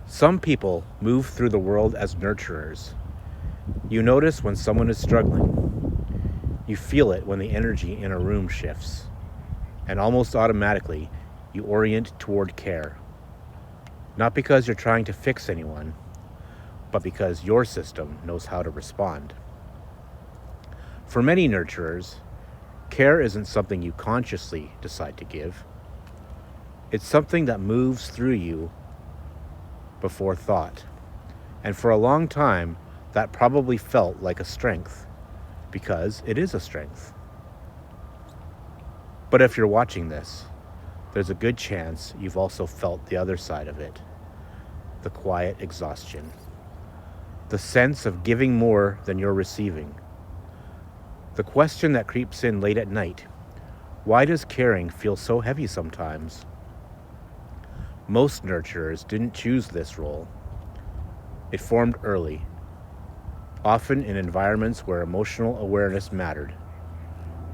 Some people move through the world as nurturers. You notice when someone is struggling. You feel it when the energy in a room shifts. And almost automatically, you orient toward care. Not because you're trying to fix anyone, but because your system knows how to respond. For many nurturers, care isn't something you consciously decide to give. It's something that moves through you before thought. And for a long time, that probably felt like a strength, because it is a strength. But if you're watching this, there's a good chance you've also felt the other side of it, the quiet exhaustion, the sense of giving more than you're receiving. The question that creeps in late at night: why does caring feel so heavy sometimes? Most nurturers didn't choose this role. It formed early, often in environments where emotional awareness mattered,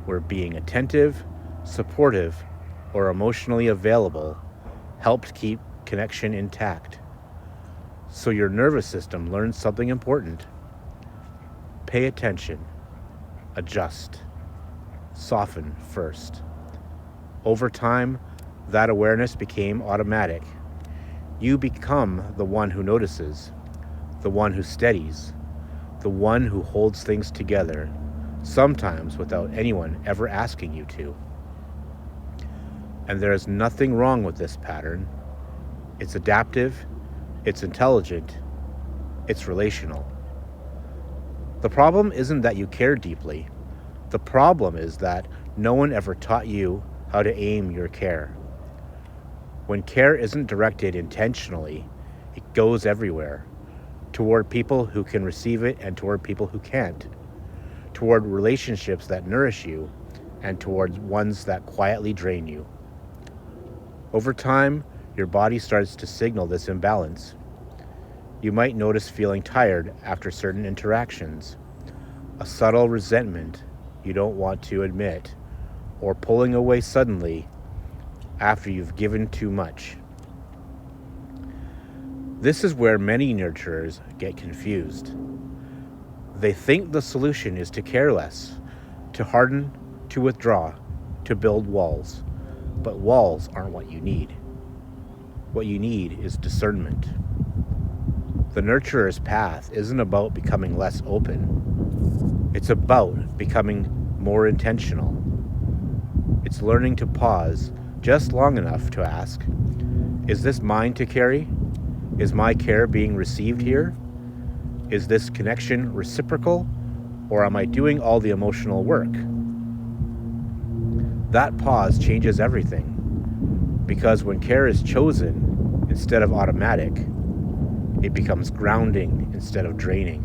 where being attentive, supportive, or emotionally available helped keep connection intact. So your nervous system learns something important. Pay attention, adjust, soften first. Over time, that awareness became automatic. You become the one who notices, the one who steadies, the one who holds things together, sometimes without anyone ever asking you to. And there is nothing wrong with this pattern. It's adaptive, it's intelligent, it's relational. The problem isn't that you care deeply. The problem is that no one ever taught you how to aim your care. When care isn't directed intentionally, it goes everywhere, toward people who can receive it and toward people who can't, toward relationships that nourish you and towards ones that quietly drain you. Over time, your body starts to signal this imbalance. You might notice feeling tired after certain interactions, a subtle resentment you don't want to admit, or pulling away suddenly after you've given too much. This is where many nurturers get confused. They think the solution is to care less, to harden, to withdraw, to build walls. But walls aren't what you need. What you need is discernment. The nurturer's path isn't about becoming less open. It's about becoming more intentional. It's learning to pause just long enough to ask, is this mine to carry? Is my care being received here? Is this connection reciprocal, or am I doing all the emotional work? That pause changes everything, because when care is chosen instead of automatic, it becomes grounding instead of draining.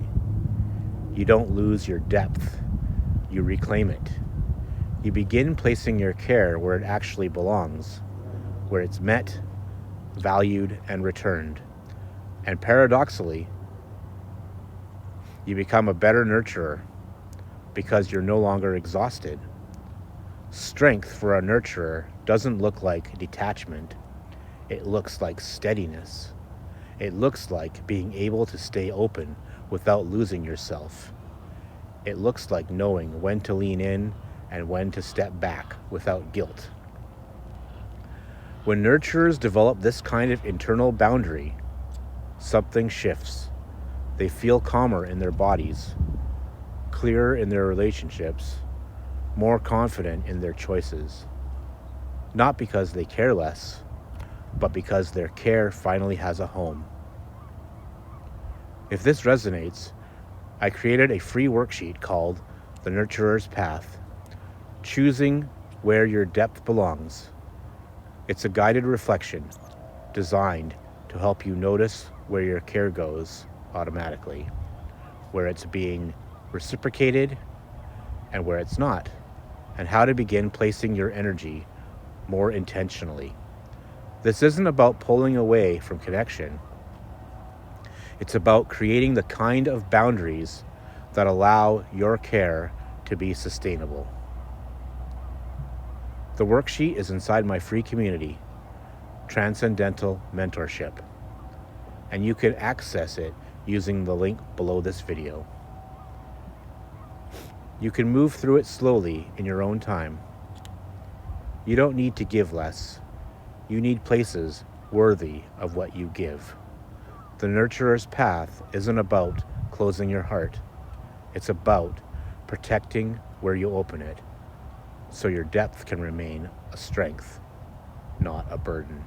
You don't lose your depth, you reclaim it. You begin placing your care where it actually belongs, where it's met, valued, and returned. And paradoxically, you become a better nurturer because you're no longer exhausted. Strength for a nurturer doesn't look like detachment. It looks like steadiness. It looks like being able to stay open without losing yourself. It looks like knowing when to lean in and when to step back without guilt. When nurturers develop this kind of internal boundary, something shifts. They feel calmer in their bodies, clearer in their relationships, more confident in their choices. Not because they care less, but because their care finally has a home. If this resonates, I created a free worksheet called The Nurturer's Path, Choosing Where Your Depth Belongs. It's a guided reflection designed to help you notice where your care goes automatically, where it's being reciprocated and where it's not, and how to begin placing your energy more intentionally. This isn't about pulling away from connection. It's about creating the kind of boundaries that allow your care to be sustainable. The worksheet is inside my free community, Transcendental Mentorship. and you can access it using the link below this video. You can move through it slowly in your own time. You don't need to give less. You need places worthy of what you give. The nurturer's path isn't about closing your heart. It's about protecting where you open it, so your depth can remain a strength, not a burden.